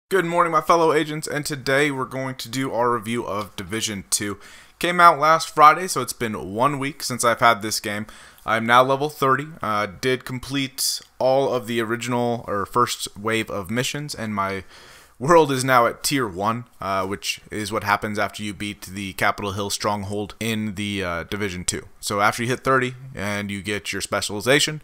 Good morning, my fellow agents, and today we're going to do our review of Division 2. Came out last Friday, so it's been 1 week since I've had this game. I'm now level 30. Did complete all of the original or first wave of missions, and my world is now at Tier 1, which is what happens after you beat the Capitol Hill Stronghold in the Division 2. So after you hit 30 and you get your specialization,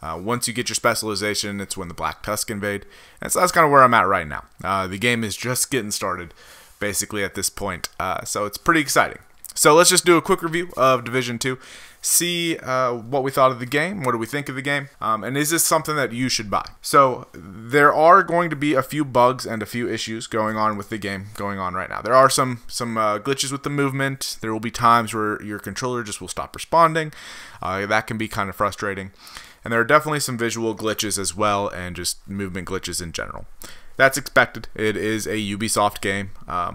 once you get your specialization, it's when the Black Tusk invade. And so that's kind of where I'm at right now. The game is just getting started, basically, at this point. So it's pretty exciting. So let's just do a quick review of Division 2. See what we thought of the game. What do we think of the game? And is this something that you should buy? So there are going to be a few bugs and a few issues going on with the game going on right now. There are some glitches with the movement. There will be times where your controller just will stop responding. That can be kind of frustrating. And there are definitely some visual glitches as well, and just movement glitches in general. That's expected. It is a Ubisoft game.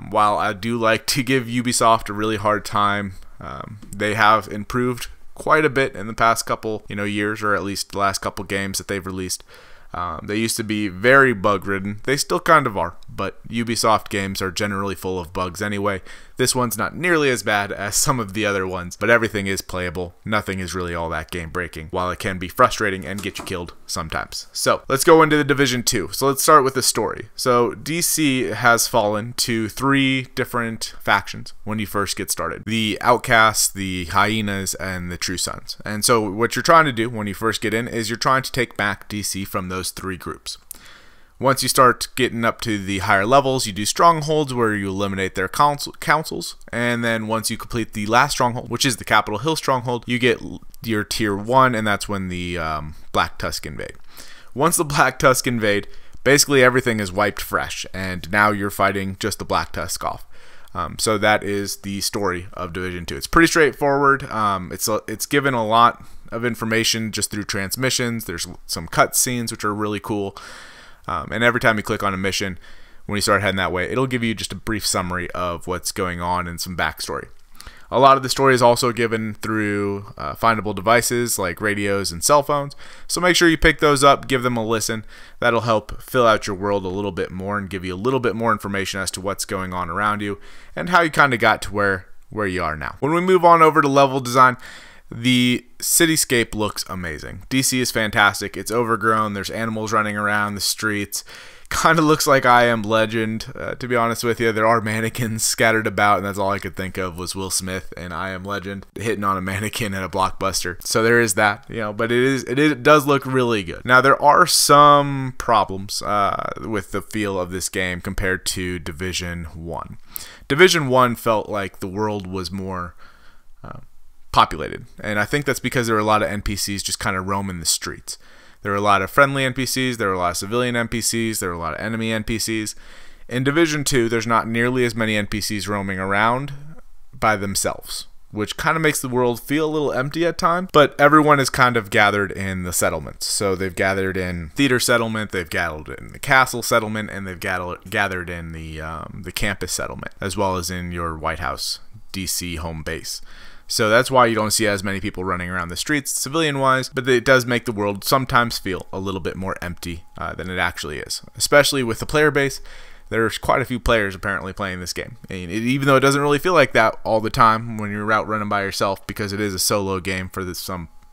While I do like to give Ubisoft a really hard time, they have improved quite a bit in the past couple years, or at least the last couple games that they've released. They used to be very bug-ridden. They still kind of are, but Ubisoft games are generally full of bugs anyway. This one's not nearly as bad as some of the other ones, but everything is playable. Nothing is really all that game-breaking, while it can be frustrating and get you killed sometimes. So, let's go into the Division 2. So let's start with the story. So, DC has fallen to 3 different factions when you first get started. The Outcasts, the Hyenas, and the True Sons. And so, what you're trying to do when you first get in is you're trying to take back DC from those 3 groups. Once you start getting up to the higher levels, you do strongholds where you eliminate their councils, and then once you complete the last stronghold, which is the Capitol Hill Stronghold, you get your Tier 1, and that's when the Black Tusk invade. Once the Black Tusk invade, basically everything is wiped fresh, and now you're fighting just the Black Tusk off. So that is the story of Division 2. It's pretty straightforward. It's given a lot of information just through transmissions. There's some cutscenes which are really cool. And every time you click on a mission, when you start heading that way, it'll give you just a brief summary of what's going on and some backstory. A lot of the story is also given through findable devices like radios and cell phones, so make sure you pick those up, give them a listen. That'll help fill out your world a little bit more and give you a little bit more information as to what's going on around you and how you kind of got to where you are now. When we move on over to level design, the cityscape looks amazing. DC is fantastic. It's overgrown. There's animals running around the streets. Kind of looks like I Am Legend, to be honest with you. There are mannequins scattered about, and that's all I could think of was Will Smith and I Am Legend hitting on a mannequin at a Blockbuster. So there is that, but it does look really good. Now, there are some problems with the feel of this game compared to Division 1. Division 1 felt like the world was more populated, and I think that's because there were a lot of NPCs just kind of roaming the streets. There were a lot of friendly NPCs, there were a lot of civilian NPCs, there were a lot of enemy NPCs. In Division 2, there's not nearly as many NPCs roaming around by themselves, which kind of makes the world feel a little empty at times, but everyone is kind of gathered in the settlements. So they've gathered in Theater Settlement, they've gathered in the Castle Settlement, and they've gathered in the Campus Settlement, as well as in your White House, DC home base. So that's why you don't see as many people running around the streets civilian-wise, but it does make the world sometimes feel a little bit more empty than it actually is. Especially with the player base, there's quite a few players apparently playing this game. And even though it doesn't really feel like that all the time when you're out running by yourself, because it is a solo game for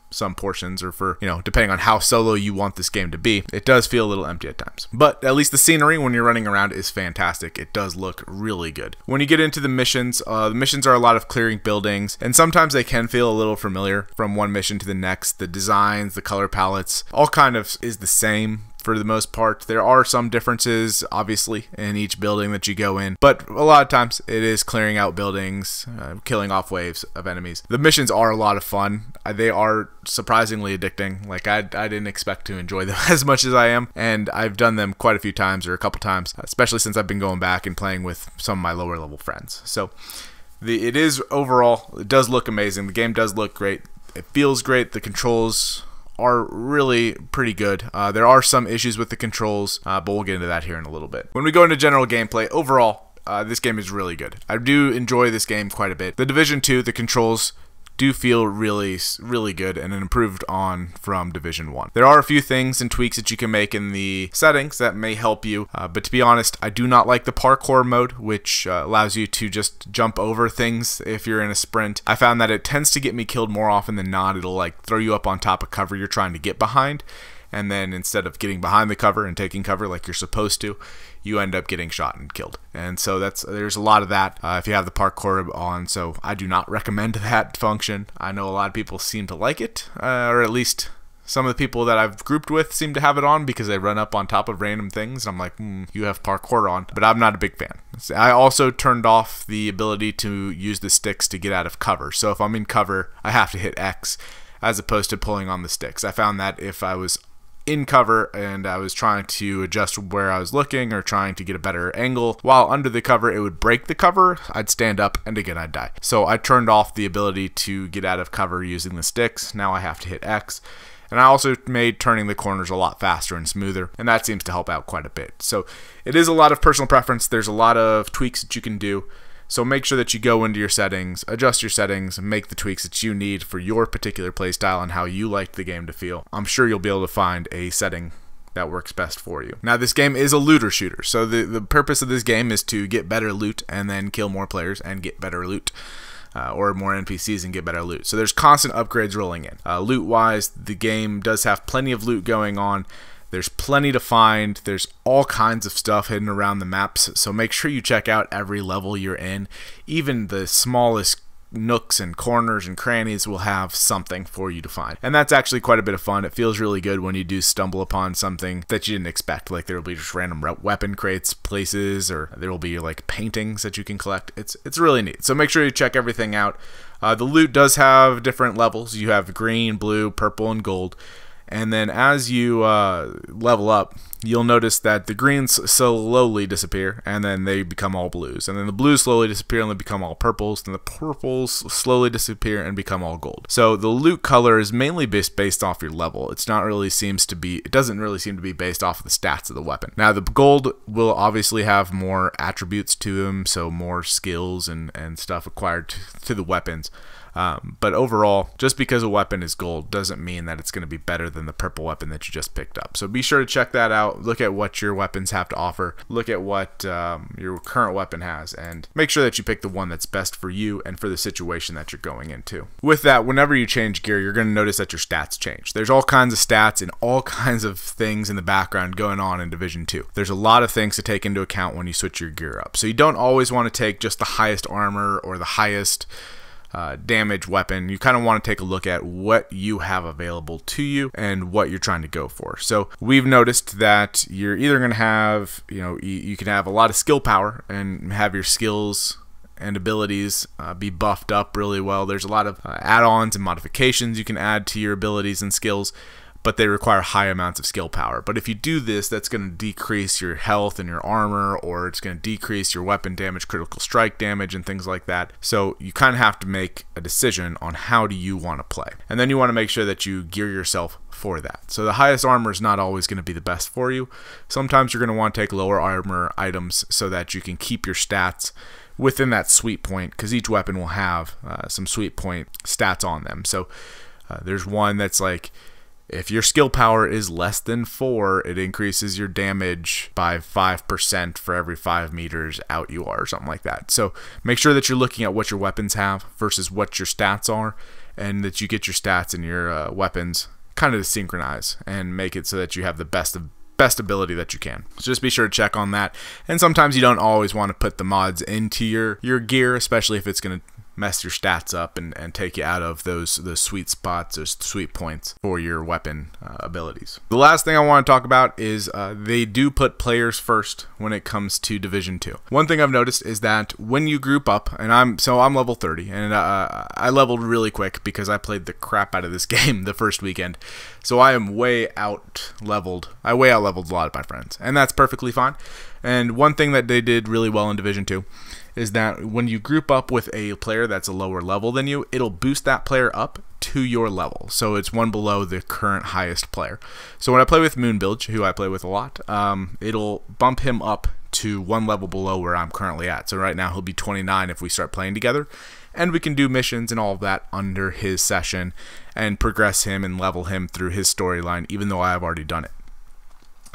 some portions, or for, depending on how solo you want this game to be, it does feel a little empty at times. But at least the scenery when you're running around is fantastic. It does look really good. When you get into the missions are a lot of clearing buildings, and sometimes they can feel a little familiar from one mission to the next. The designs, the color palettes, all kind of is the same for the most part. There are some differences, obviously, in each building that you go in, but a lot of times it is clearing out buildings, killing off waves of enemies. The missions are a lot of fun. They are surprisingly addicting. Like, I didn't expect to enjoy them as much as I am, and I've done them quite a few times, or a couple times, especially since I've been going back and playing with some of my lower level friends. So it does look amazing. The game does look great. It feels great. The controls are really pretty good. There are some issues with the controls, but we'll get into that here in a little bit. When we go into general gameplay, overall, this game is really good. I do enjoy this game quite a bit. The Division 2, the controls do feel really good and improved on from Division 1. There are a few things and tweaks that you can make in the settings that may help you, but to be honest, I do not like the parkour mode, which allows you to just jump over things if you're in a sprint. I found that it tends to get me killed more often than not. It'll like throw you up on top of cover you're trying to get behind, and then instead of getting behind the cover and taking cover like you're supposed to, you end up getting shot and killed. And so there's a lot of that if you have the parkour on, so I do not recommend that function. I know a lot of people seem to like it, or at least some of the people that I've grouped with seem to have it on because they run up on top of random things. I'm like, you have parkour on, but I'm not a big fan. I also turned off the ability to use the sticks to get out of cover. So if I'm in cover, I have to hit X as opposed to pulling on the sticks. I found that if I was in cover and I was trying to adjust where I was looking or trying to get a better angle while under the cover, it would break the cover. I'd stand up and again I'd die. So I turned off the ability to get out of cover using the sticks. Now I have to hit X. And I also made turning the corners a lot faster and smoother, and that seems to help out quite a bit. So it is a lot of personal preference. There's a lot of tweaks that you can do. So make sure that you go into your settings, adjust your settings, and make the tweaks that you need for your particular playstyle and how you like the game to feel. I'm sure you'll be able to find a setting that works best for you. Now, this game is a looter shooter, so the purpose of this game is to get better loot and then kill more players and get better loot. Or more NPCs and get better loot. So there's constant upgrades rolling in. Loot-wise, the game does have plenty of loot going on. There's plenty to find. There's all kinds of stuff hidden around the maps, so make sure you check out every level you're in. Even the smallest nooks and corners and crannies will have something for you to find, and that's actually quite a bit of fun. It feels really good when you do stumble upon something that you didn't expect, like there will be just random weapon crates places, or there will be like paintings that you can collect. It's really neat, so make sure you check everything out. The loot does have different levels. You have green, blue, purple, and gold. And then as you level up, you'll notice that the greens slowly disappear, and then they become all blues. And then the blues slowly disappear, and they become all purples. And the purples slowly disappear and become all gold. So the loot color is mainly based off your level. It doesn't really seem to be based off of the stats of the weapon. Now the gold will obviously have more attributes to them, so more skills and stuff acquired to the weapons. But overall, just because a weapon is gold doesn't mean that it's going to be better than the purple weapon that you just picked up. So be sure to check that out. Look at what your weapons have to offer. Look at what your current weapon has, and make sure that you pick the one that's best for you and for the situation that you're going into. With that, whenever you change gear, you're going to notice that your stats change. There's all kinds of stats and all kinds of things in the background going on in Division 2. There's a lot of things to take into account when you switch your gear up. So you don't always want to take just the highest armor or the highest damage weapon. You kind of want to take a look at what you have available to you and what you're trying to go for. So we've noticed that you're either going to have, you can have a lot of skill power and have your skills and abilities be buffed up really well. There's a lot of add-ons and modifications you can add to your abilities and skills, but they require high amounts of skill power. But if you do this, that's going to decrease your health and your armor, or it's going to decrease your weapon damage, critical strike damage, and things like that. So you kind of have to make a decision on how do you want to play. And then you want to make sure that you gear yourself for that. So the highest armor is not always going to be the best for you. Sometimes you're going to want to take lower armor items so that you can keep your stats within that sweet point, because each weapon will have some sweet point stats on them. So there's one that's like, if your skill power is less than 4, it increases your damage by 5% for every 5 meters out you are, or something like that. So make sure that you're looking at what your weapons have versus what your stats are, and that you get your stats and your weapons kind of to synchronize and make it so that you have the best ability that you can. So just be sure to check on that. And sometimes you don't always want to put the mods into your gear, especially if it's going to mess your stats up and take you out of those sweet spots, those sweet points for your weapon abilities. The last thing I want to talk about is they do put players first when it comes to Division 2. One thing I've noticed is that when you group up, and I'm level 30, and I leveled really quick because I played the crap out of this game the first weekend. So I am way out leveled. I way out leveled a lot of my friends, and that's perfectly fine. And one thing that they did really well in Division 2 is that when you group up with a player that's a lower level than you, it'll boost that player up to your level. So it's one below the current highest player. So when I play with Moonbilge, who I play with a lot, it'll bump him up to one level below where I'm currently at. So right now he'll be 29 if we start playing together, and we can do missions and all of that under his session and progress him and level him through his storyline, even though I have already done it.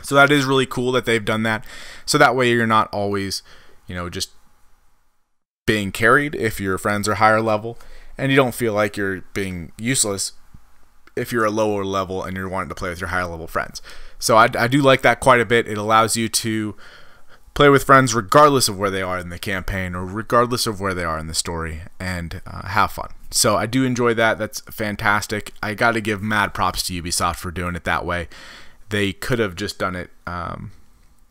So that is really cool that they've done that. So that way you're not always, you know, just being carried if your friends are higher level, and you don't feel like you're being useless if you're a lower level and you're wanting to play with your higher level friends. So I do like that quite a bit. It allows you to play with friends regardless of where they are in the campaign or regardless of where they are in the story, and have fun. So I do enjoy that. That's fantastic. I got to give mad props to Ubisoft for doing it that way. They could have just done it,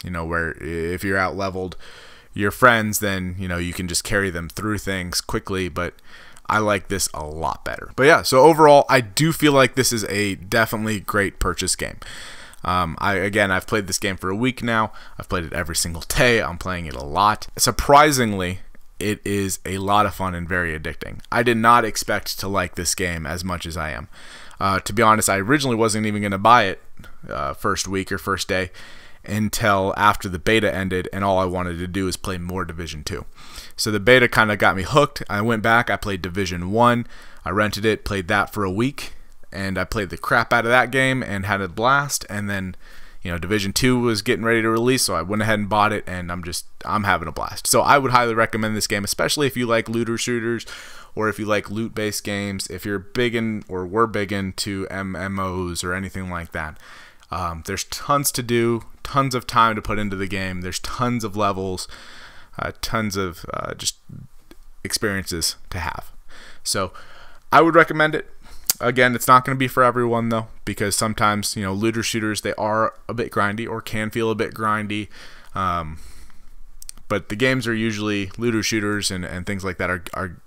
you know, where if you're out leveled your friends, then, you know, you can just carry them through things quickly, but I like this a lot better. But yeah, so overall, I do feel like this is a definitely great purchase game. I've played this game for a week now. I've played it every single day. I'm playing it a lot. Surprisingly, it is a lot of fun and very addicting. I did not expect to like this game as much as I am. To be honest, I originally wasn't even going to buy it first week or first day until after the beta ended, and all I wanted to do is play more Division 2. So the beta kind of got me hooked. I went back, I played Division 1, I rented it, played that for a week, and I played the crap out of that game and had a blast. And then, you know, Division 2 was getting ready to release, so I went ahead and bought it, and I'm having a blast. So I would highly recommend this game, especially if you like looter shooters, or if you like loot-based games, if you're big in, or were big into MMOs or anything like that. There's tons to do, tons of time to put into the game. There's tons of levels, tons of just experiences to have. So I would recommend it. Again, it's not going to be for everyone though, because sometimes, you know, looter shooters, they are a bit grindy or can feel a bit grindy. But the games are usually, looter shooters and things like that are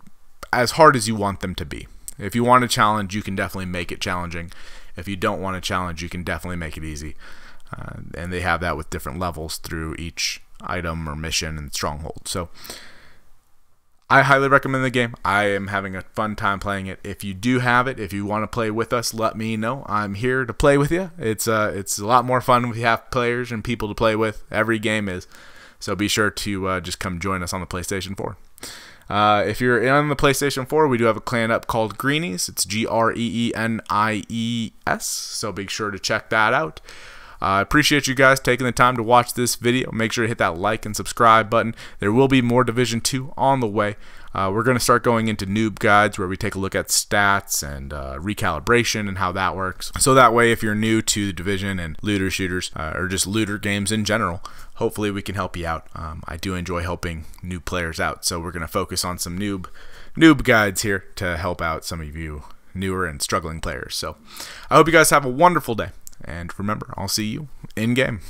as hard as you want them to be. If you want a challenge, you can definitely make it challenging. If you don't want a challenge, you can definitely make it easy. And they have that with different levels through each item or mission and stronghold. So I highly recommend the game. I am having a fun time playing it. If you do have it, if you want to play with us, let me know. I'm here to play with you. It's a lot more fun when we have players and people to play with. Every game is. So be sure to just come join us on the PlayStation 4. If you're on the PlayStation 4, we do have a clan up called Greenies. It's Greennies, so be sure to check that out. I appreciate you guys taking the time to watch this video. Make sure to hit that like and subscribe button. There will be more Division 2 on the way. We're going to start going into noob guides where we take a look at stats and recalibration and how that works. So that way, if you're new to the Division and looter shooters or just looter games in general, hopefully we can help you out. I do enjoy helping new players out, so we're going to focus on some noob guides here to help out some of you newer and struggling players. So I hope you guys have a wonderful day. And remember, I'll see you in game.